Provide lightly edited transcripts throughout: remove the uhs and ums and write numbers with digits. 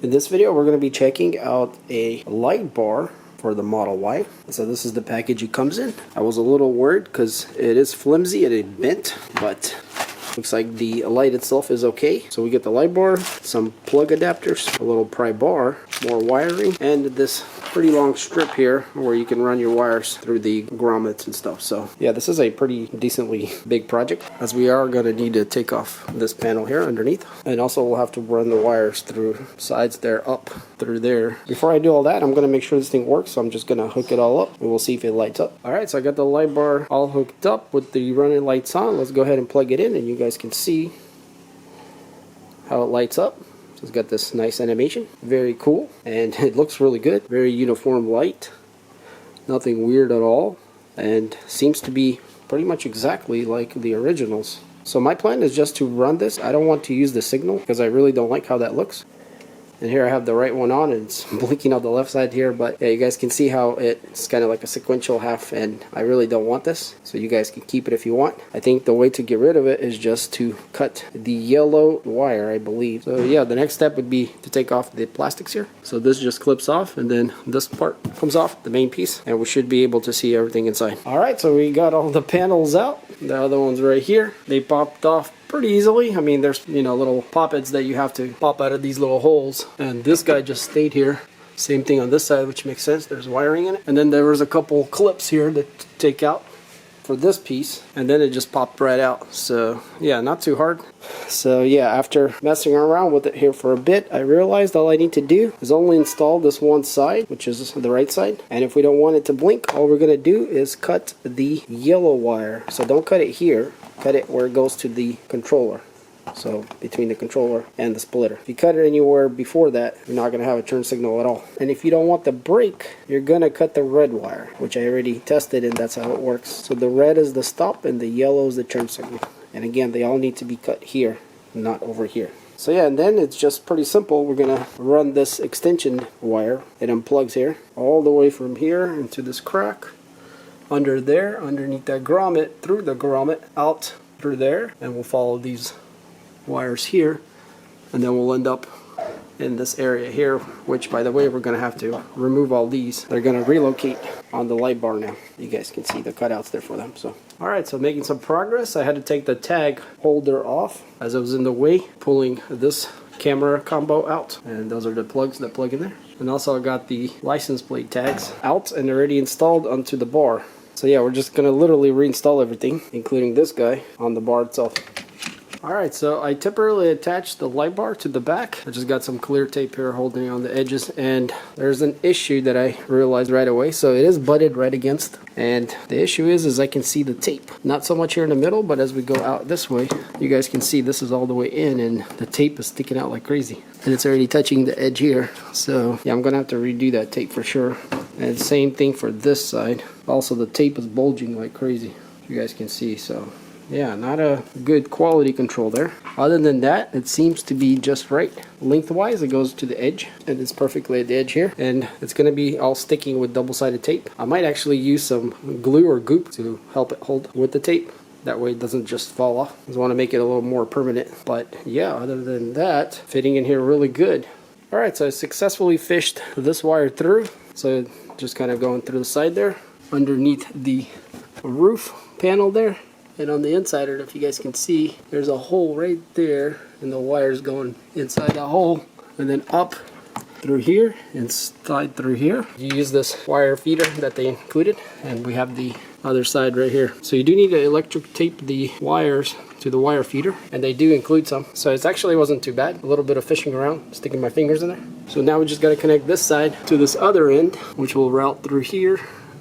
In this video, we're going to be checking out a light bar for the Model Y. So this is the package it comes in. I was a little worried because it is flimsy and it bent, but looks like the light itself is okay. So we get the light bar, some plug adapters, a little pry bar, more wiring, and this pretty long strip here where you can run your wires through the grommets and stuff. So yeah, this is a pretty decently big project, as we are going to need to take off this panel here underneath, and also we'll have to run the wires through sides there up through there. Before I do all that, I'm going to make sure this thing works, so I'm just going to hook it all up and we'll see if it lights up. Alright, so I got the light bar all hooked up with the running lights on. Let's go ahead and plug it in and you guys can see how it lights up. So it's got this nice animation, very cool, and it looks really good. Very uniform light, nothing weird at all, and seems to be pretty much exactly like the originals. So my plan is just to run this. I don't want to use the signal because I really don't like how that looks. And here I have the right one on and it's blinking out the left side here, but yeah, you guys can see how it's kind of like a sequential half, and I really don't want this, so you guys can keep it if you want. I think the way to get rid of it is just to cut the yellow wire, I believe. So yeah, the next step would be to take off the plastics here. So this just clips off and then this part comes off, the main piece, and we should be able to see everything inside. Alright, so we got all the panels out. The other one's right here. They popped off pretty easily. I mean, there's, you know, little poppets that you have to pop out of these little holes, and this guy just stayed here. Same thing on this side, which makes sense. There's wiring in it, and then there was a couple clips here to take out for this piece, and then it just popped right out. So yeah, not too hard. So yeah, after messing around with it here for a bit, I realized all I need to do is only install this one side, which is the right side, and if we don't want it to blink, all we're gonna do is cut the yellow wire. So don't cut it here, cut it where it goes to the controller. So between the controller and the splitter. If you cut it anywhere before that, you're not going to have a turn signal at all. And if you don't want the brake, you're going to cut the red wire, which I already tested, and that's how it works. So the red is the stop and the yellow is the turn signal. And again, they all need to be cut here, not over here. So yeah, and then it's just pretty simple. We're going to run this extension wire. It unplugs here, all the way from here into this crack, under there, underneath that grommet, through the grommet, out through there, and we'll follow these wires here, and then we'll end up in this area here, which, by the way, we're going to have to remove all these. They're going to relocate on the light bar now. You guys can see the cutouts there for them. So alright, so making some progress. I had to take the tag holder off as it was in the way, pulling this camera combo out, and those are the plugs that plug in there. And also I got the license plate tags out and already installed onto the bar. So yeah, we're just going to literally reinstall everything, including this guy, on the bar itself. Alright, so I temporarily attached the light bar to the back. I just got some clear tape here holding on the edges, and there's an issue that I realized right away. So it is butted right against, and the issue is I can see the tape. Not so much here in the middle, but as we go out this way, you guys can see this is all the way in, and the tape is sticking out like crazy. And it's already touching the edge here. So yeah, I'm going to have to redo that tape for sure. And same thing for this side. Also, the tape is bulging like crazy, you guys can see. So yeah, not a good quality control there. Other than that, it seems to be just right. Lengthwise, it goes to the edge, and it's perfectly at the edge here. And it's going to be all sticking with double-sided tape. I might actually use some glue or goop to help it hold with the tape. That way it doesn't just fall off. I just want to make it a little more permanent. But yeah, other than that, fitting in here really good. Alright, so I successfully fished this wire through. So just kind of going through the side there, underneath the roof panel there. And on the inside, if you guys can see, there's a hole right there, and the wire's going inside that hole, and then up through here and slide through here. You use this wire feeder that they included, and we have the other side right here. So you do need to electric tape the wires to the wire feeder, and they do include some. So it actually wasn't too bad. A little bit of fishing around, sticking my fingers in there. So now we just got to connect this side to this other end, which will route through here,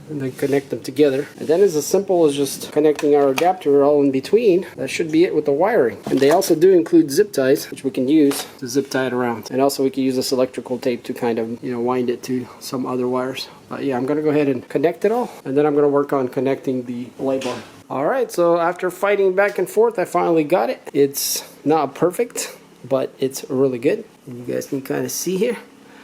and then connect them together. And then it's as simple as just connecting our adapter all in between. That should be it with the wiring. And they also do include zip ties, which we can use to zip tie it around. And also we can use this electrical tape to kind of, you know, wind it to some other wires. But yeah, I'm gonna go ahead and connect it all, and then I'm gonna work on connecting the light bar. Alright, so after fighting back and forth, I finally got it. It's not perfect, but it's really good. You guys can kind of see here.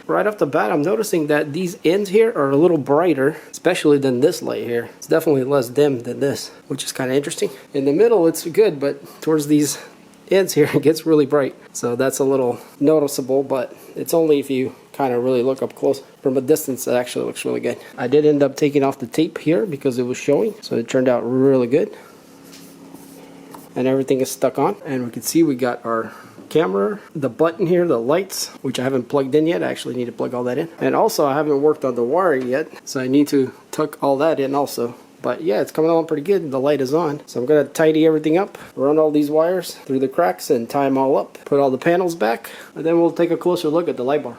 Right off the bat, I'm noticing that these ends here are a little brighter, especially than this light here. It's definitely less dim than this, which is kind of interesting. In the middle, it's good, but towards these ends here, it gets really bright. So that's a little noticeable, but it's only if you kind of really look up close. From a distance, it actually looks really good. I did end up taking off the tape here because it was showing, so it turned out really good. And everything is stuck on, and we can see we got our camera, the button here, the lights, which I haven't plugged in yet. I actually need to plug all that in. And also I haven't worked on the wiring yet, so I need to tuck all that in also. But yeah, it's coming along pretty good. The light is on. So I'm going to tidy everything up, run all these wires through the cracks and tie them all up, put all the panels back, and then we'll take a closer look at the light bar.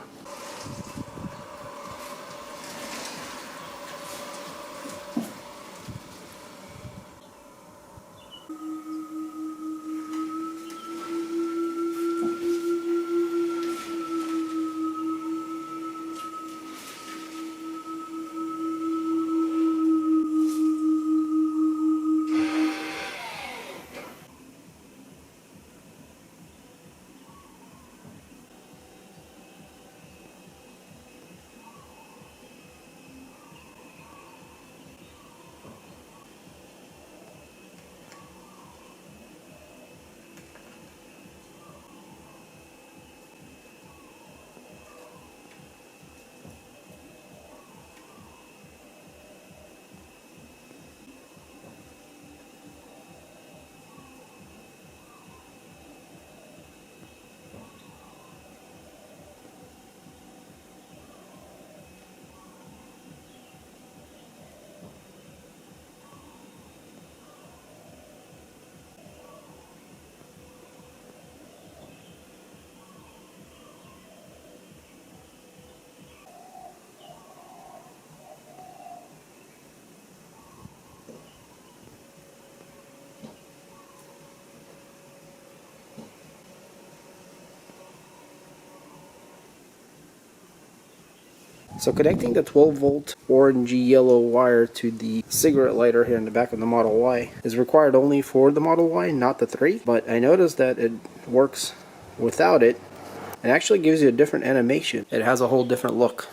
So connecting the 12 volt orangey yellow wire to the cigarette lighter here in the back of the Model Y is required only for the Model Y, not the 3. But I noticed that it works without it. It actually gives you a different animation. It has a whole different look.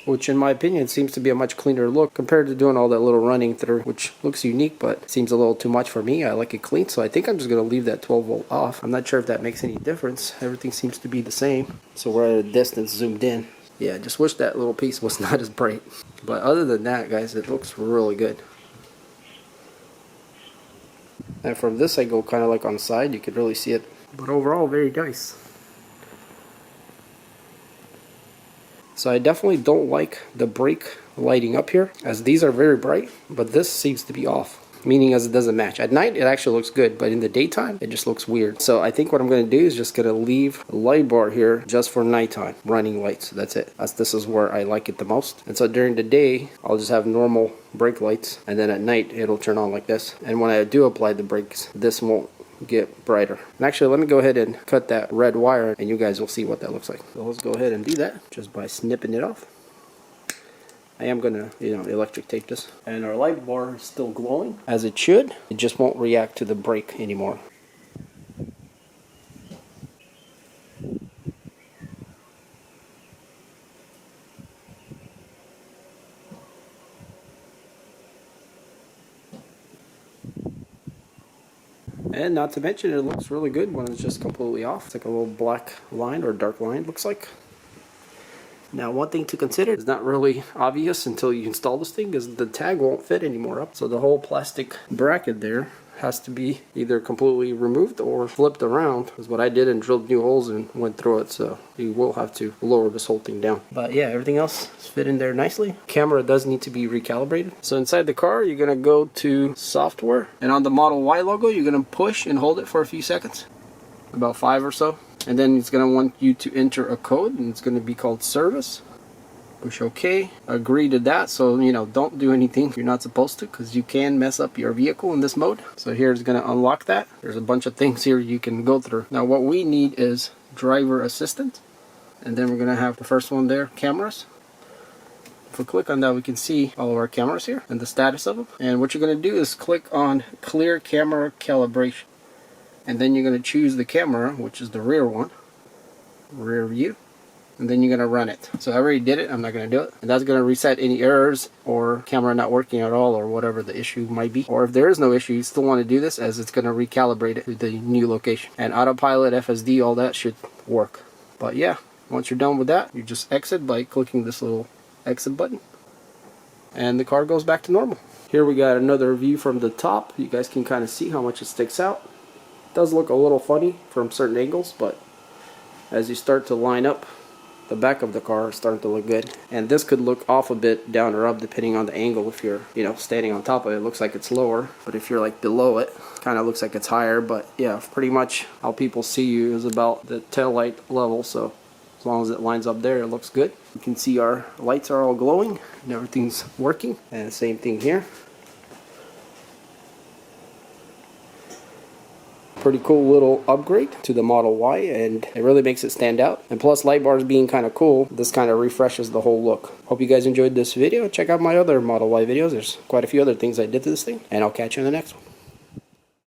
Which in my opinion seems to be a much cleaner look compared to doing all that little running through, which looks unique but seems a little too much for me. I like it clean, so I think I'm just going to leave that 12 volt off. I'm not sure if that makes any difference. Everything seems to be the same. So we're at a distance zoomed in. Yeah, just wish that little piece was not as bright. But other than that, guys, it looks really good. And from this angle, kind of like on the side, you could really see it. But overall, very nice. So I definitely don't like the brake lighting up here, as these are very bright, but this seems to be off, meaning as it doesn't match. At night it actually looks good, but in the daytime it just looks weird. So I think what I'm going to do is just going to leave the light bar here just for nighttime running lights. That's it, as this is where I like it the most. And so during the day I'll just have normal brake lights, and then at night it'll turn on like this. And when I do apply the brakes, this won't get brighter. And actually, let me go ahead and cut that red wire and you guys will see what that looks like. So let's go ahead and do that just by snipping it off. I am gonna, electric tape this. And our light bar is still glowing as it should. It just won't react to the brake anymore. And not to mention, it looks really good when it's just completely off. It's like a little black line or dark line, looks like. Now, one thing to consider is not really obvious until you install this thing, is the tag won't fit anymore up. So the whole plastic bracket there has to be either completely removed or flipped around, is what I did, and drilled new holes and went through it. So you will have to lower this whole thing down. But yeah, everything else is fit in there nicely. Camera does need to be recalibrated. So inside the car, you're gonna go to software, and on the Model Y logo, you're gonna push and hold it for a few seconds, about 5 or so. And then it's going to want you to enter a code, and it's going to be called service. Push OK. Agree to that, so don't do anything you're not supposed to, because you can mess up your vehicle in this mode. So here it's going to unlock that. There's a bunch of things here you can go through. Now what we need is driver assistant, and then we're going to have the first one there, cameras. If we click on that, we can see all of our cameras here and the status of them. And what you're going to do is click on clear camera calibration. and then you're going to choose the camera, which is the rear one, rear view, and then you're going to run it. So I already did it, I'm not going to do it. And that's going to reset any errors or camera not working at all or whatever the issue might be. Or if there is no issue, you still want to do this, as it's going to recalibrate it to the new location. And autopilot, FSD, all that should work. But yeah, once you're done with that, you just exit by clicking this little exit button, and the car goes back to normal. Here we got another view from the top. You guys can kind of see how much it sticks out. It does look a little funny from certain angles, but as you start to line up, the back of the car is starting to look good. And this could look off a bit down or up depending on the angle. If you're, standing on top of it, it looks like it's lower, but if you're like below it, kind of looks like it's higher. But yeah, pretty much how people see you is about the tail light level, so as long as it lines up there, it looks good. You can see our lights are all glowing and everything's working. And same thing here. Pretty cool little upgrade to the Model Y, and it really makes it stand out. And plus, light bars being kind of cool, this kind of refreshes the whole look. Hope you guys enjoyed this video. Check out my other Model Y videos. There's quite a few other things I did to this thing, and I'll catch you in the next one.